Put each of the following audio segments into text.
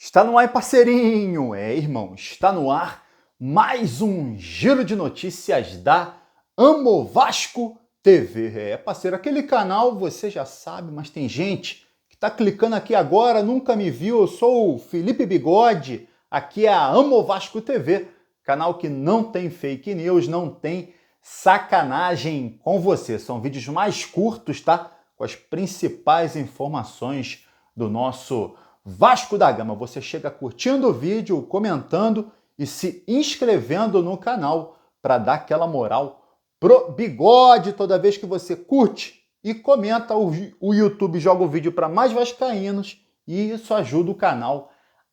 Está no ar, parceirinho! Irmão, está no ar mais um giro de notícias da Amo Vasco TV. Parceiro, aquele canal você já sabe, mas tem gente que está clicando aqui agora, nunca me viu. Eu sou o Felipe Bigode, aqui é a Amo Vasco TV, canal que não tem fake news, não tem sacanagem com você. São vídeos mais curtos, tá? Com as principais informações do nosso Vasco da Gama. Você chega curtindo o vídeo, comentando e se inscrevendo no canal para dar aquela moral pro Bigode. Toda vez que você curte e comenta, o YouTube joga o vídeo para mais vascaínos e isso ajuda o canal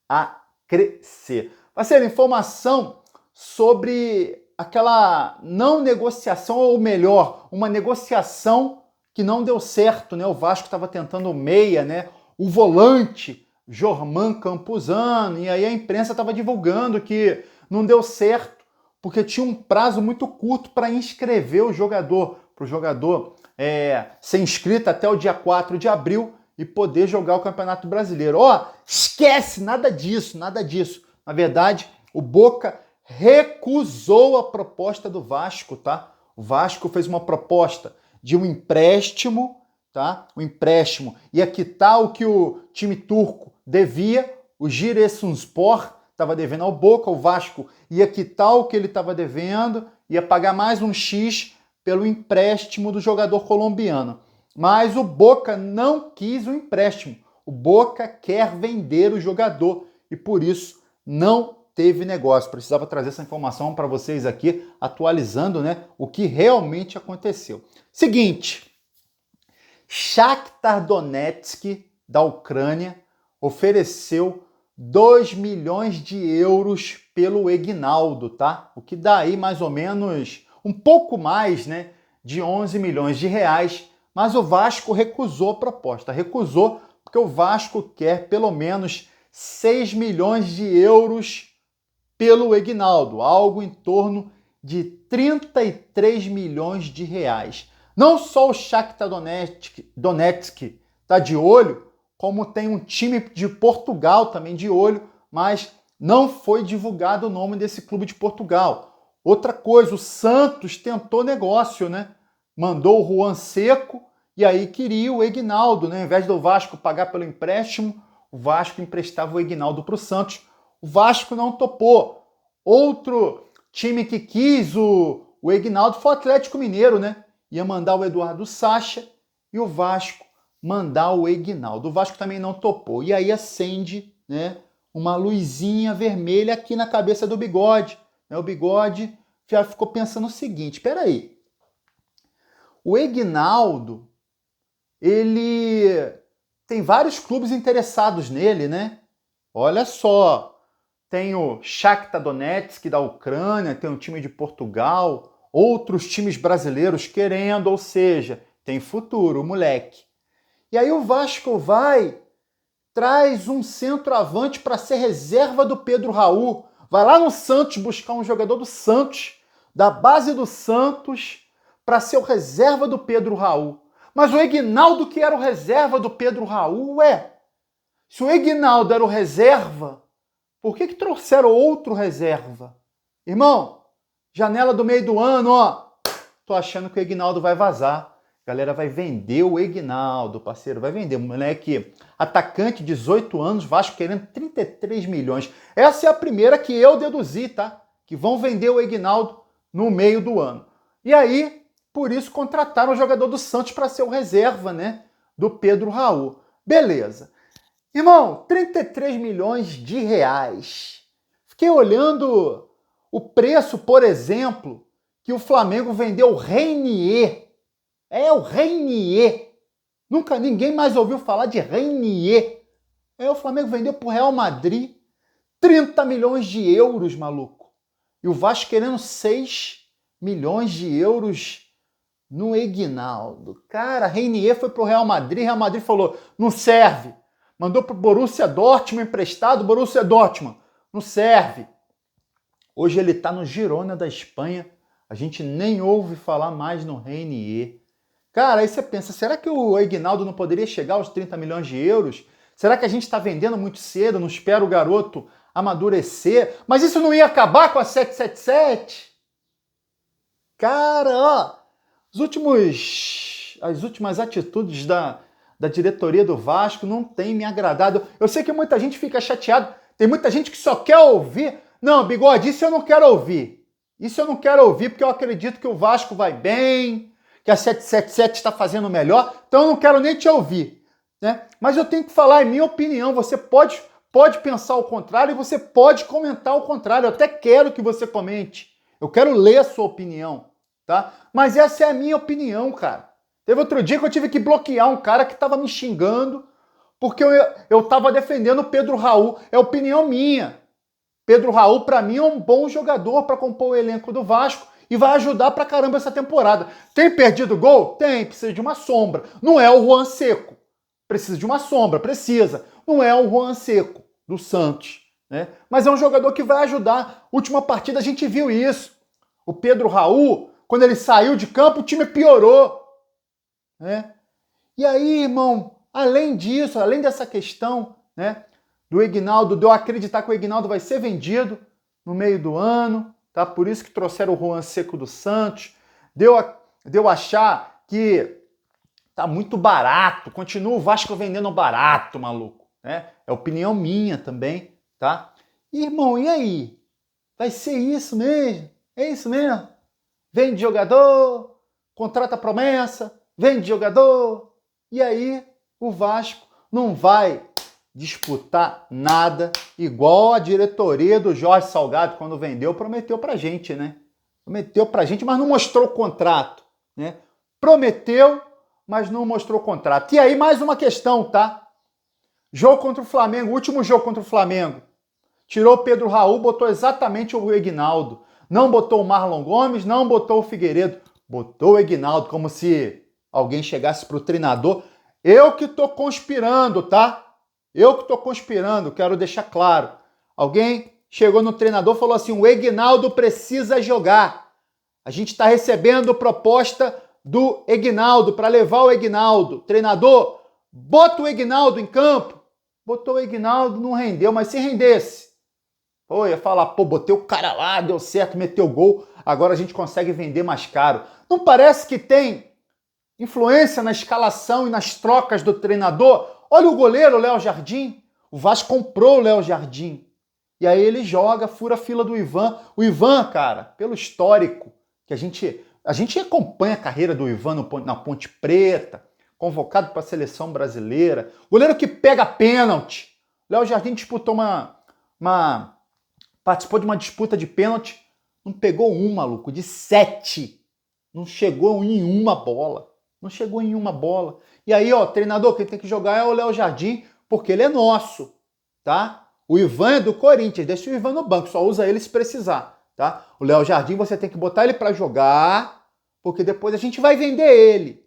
a crescer. Parceiro, informação sobre aquela não negociação, ou melhor, uma negociação que não deu certo, né? O Vasco estava tentando o meia, né? O volante Jorman Campuzano, e aí a imprensa estava divulgando que não deu certo, porque tinha um prazo muito curto para inscrever o jogador, para o jogador ser inscrito até o dia 4 de abril e poder jogar o Campeonato Brasileiro. Esquece, nada disso, nada disso. Na verdade, o Boca recusou a proposta do Vasco, tá? O Vasco fez uma proposta de um empréstimo, tá? O empréstimo ia quitar o que o time turco devia, o Giresunspor estava devendo ao Boca, o Vasco ia quitar o que ele estava devendo, ia pagar mais um X pelo empréstimo do jogador colombiano. Mas o Boca não quis o empréstimo. O Boca quer vender o jogador e por isso não teve negócio. Precisava trazer essa informação para vocês aqui, atualizando, né, o que realmente aconteceu. Seguinte, Shakhtar Donetsk da Ucrânia ofereceu 2 milhões de euros pelo Eginaldo, tá? O que dá aí mais ou menos um pouco mais, né, de 11 milhões de reais, mas o Vasco recusou a proposta. Recusou porque o Vasco quer pelo menos 6 milhões de euros pelo Eginaldo, algo em torno de 33 milhões de reais. Não só o Shakhtar Donetsk está de olho, como tem um time de Portugal também de olho, mas não foi divulgado o nome desse clube de Portugal. Outra coisa, o Santos tentou negócio, né? Mandou o Juan Seco e aí queria o Eginaldo, né? Ao invés do Vasco pagar pelo empréstimo, o Vasco emprestava o Eginaldo para o Santos. O Vasco não topou. Outro time que quis o Eginaldo foi o Atlético Mineiro, né? Ia mandar o Eduardo Sacha e o Vasco mandar o Eginaldo. O Vasco também não topou. E aí acende, né, uma luzinha vermelha aqui na cabeça do Bigode. O Bigode já ficou pensando o seguinte, espera aí, o Eginaldo, ele tem vários clubes interessados nele, né? Olha só, tem o Shakhtar Donetsk da Ucrânia, tem um time de Portugal, outros times brasileiros querendo, ou seja, tem futuro, o moleque. E aí o Vasco traz um centroavante para ser reserva do Pedro Raul, vai lá no Santos buscar um jogador do Santos, da base do Santos, para ser o reserva do Pedro Raul. Mas o Eginaldo que era o reserva do Pedro Raul, se o Eginaldo era o reserva, por que trouxeram outro reserva? Irmão, janela do meio do ano, tô achando que o Eginaldo vai vazar. A galera vai vender o Eginaldo, parceiro, vai vender. Moleque, atacante, 18 anos, Vasco querendo 33 milhões. Essa é a primeira que eu deduzi, tá? Que vão vender o Eginaldo no meio do ano. E aí, por isso, contrataram o jogador do Santos para ser o reserva, né? Do Pedro Raul. Beleza. Irmão, 33 milhões de reais. Fiquei olhando o preço, por exemplo, que o Flamengo vendeu o Reinier. O Reinier. Nunca ninguém mais ouviu falar de Reinier. O Flamengo vendeu pro Real Madrid 30 milhões de euros, maluco. E o Vasco querendo 6 milhões de euros no Eginaldo. Cara, Reinier foi pro Real Madrid falou, não serve. Mandou pro Borussia Dortmund emprestado, Borussia Dortmund, não serve. Hoje ele tá no Girona da Espanha. A gente nem ouve falar mais no Reinier. Cara, aí você pensa, será que o Eginaldo não poderia chegar aos 30 milhões de euros? Será que a gente está vendendo muito cedo, não espera o garoto amadurecer? Mas isso não ia acabar com a 777? Cara, ó, as últimas atitudes da diretoria do Vasco não têm me agradado. Eu sei que muita gente fica chateado, tem muita gente que só quer ouvir. Não, Bigode, isso eu não quero ouvir. Isso eu não quero ouvir porque eu acredito que o Vasco vai bem, que a 777 está fazendo melhor, então eu não quero nem te ouvir, né? Mas eu tenho que falar, é minha opinião, você pode pensar o contrário e você pode comentar o contrário, eu até quero que você comente, eu quero ler a sua opinião, tá? Mas essa é a minha opinião, cara. Teve outro dia que eu tive que bloquear um cara que estava me xingando porque eu estava defendendo o Pedro Raul, é opinião minha. Pedro Raul, para mim, é um bom jogador para compor o elenco do Vasco e vai ajudar pra caramba essa temporada. Tem perdido gol? Tem, precisa de uma sombra. Não é o Juan Seco. Precisa de uma sombra, precisa. Não é o Juan Seco do Santos, né? Mas é um jogador que vai ajudar. Última partida a gente viu isso. O Pedro Raul, quando ele saiu de campo, o time piorou, né? E aí, irmão, além disso, além dessa questão, né, do Ignaldo, de eu acreditar que o Ignaldo vai ser vendido no meio do ano, tá? Por isso que trouxeram o Juan Seco do Santos, de eu achar que tá muito barato, continua o Vasco vendendo barato, maluco, né? É opinião minha também, tá? E, irmão, e aí? Vai ser isso mesmo? É isso mesmo? Vende jogador, contrata promessa, vende jogador, e aí o Vasco não vai disputar nada, igual a diretoria do Jorge Salgado, quando vendeu, prometeu pra gente, né? Prometeu pra gente, mas não mostrou o contrato, né? Prometeu, mas não mostrou o contrato. E aí, mais uma questão, tá? Jogo contra o Flamengo, último jogo contra o Flamengo. Tirou o Pedro Raul, botou exatamente o Ignaldo. Não botou o Marlon Gomes, não botou o Figueiredo. Botou o Ignaldo, como se alguém chegasse pro treinador. Eu que tô conspirando, tá? Eu que tô conspirando, quero deixar claro. Alguém chegou no treinador e falou assim, o Ignaldo precisa jogar. A gente está recebendo proposta do Ignaldo para levar o Ignaldo. Treinador, bota o Ignaldo em campo. Botou o Ignaldo, não rendeu, mas se rendesse, pô, ia falar, pô, botei o cara lá, deu certo, meteu gol, agora a gente consegue vender mais caro. Não parece que tem influência na escalação e nas trocas do treinador? Olha o goleiro, o Léo Jardim. O Vasco comprou o Léo Jardim. E aí ele joga, fura a fila do Ivan. O Ivan, cara, pelo histórico, que a gente acompanha a carreira do Ivan na Ponte Preta, convocado para a seleção brasileira. Goleiro que pega pênalti. Léo Jardim disputou participou de uma disputa de pênalti, não pegou um, maluco, de 7. Não chegou em uma bola. Não chegou em uma bola. E aí, ó, treinador, quem tem que jogar é o Léo Jardim, porque ele é nosso, tá? O Ivan é do Corinthians, deixa o Ivan no banco, só usa ele se precisar, tá? O Léo Jardim você tem que botar ele para jogar, porque depois a gente vai vender ele,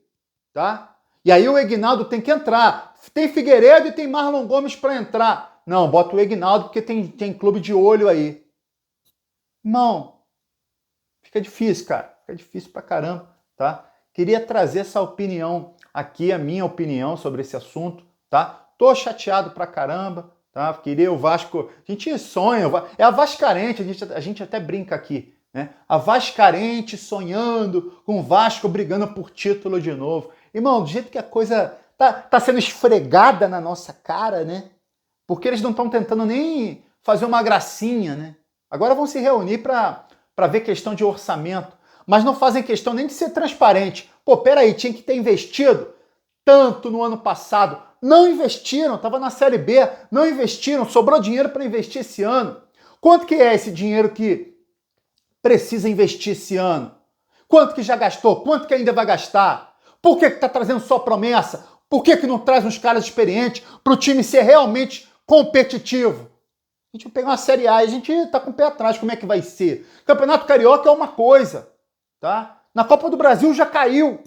tá? E aí o Ignaldo tem que entrar. Tem Figueiredo e tem Marlon Gomes para entrar. Não, bota o Ignaldo porque tem clube de olho aí. Não. Fica difícil, cara. Fica difícil pra caramba, tá? Queria trazer essa opinião aqui, a minha opinião sobre esse assunto, tá? Tô chateado pra caramba, tá? Queria o Vasco... A gente sonha, é a Vascarente, a gente até brinca aqui, né? A Vascarente sonhando com o Vasco brigando por título de novo. Irmão, do jeito que a coisa tá sendo esfregada na nossa cara, né? Porque eles não estão tentando nem fazer uma gracinha, né? Agora vão se reunir para ver questão de orçamento, mas não fazem questão nem de ser transparente. Pô, peraí, tinha que ter investido tanto no ano passado. Não investiram, estava na Série B, não investiram, sobrou dinheiro para investir esse ano. Quanto que é esse dinheiro que precisa investir esse ano? Quanto que já gastou? Quanto que ainda vai gastar? Por que está trazendo só promessa? Por que não traz uns caras experientes para o time ser realmente competitivo? A gente vai pegar uma Série A e a gente tá com o pé atrás, como é que vai ser? Campeonato Carioca é uma coisa, tá? Na Copa do Brasil já caiu.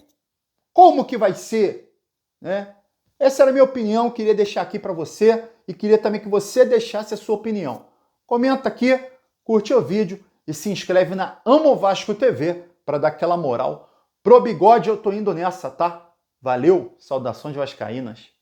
Como que vai ser? Né? Essa era a minha opinião, queria deixar aqui para você e queria também que você deixasse a sua opinião. Comenta aqui, curte o vídeo e se inscreve na Amo Vasco TV para dar aquela moral. Pro Bigode eu tô indo nessa, tá? Valeu, saudações vascaínas.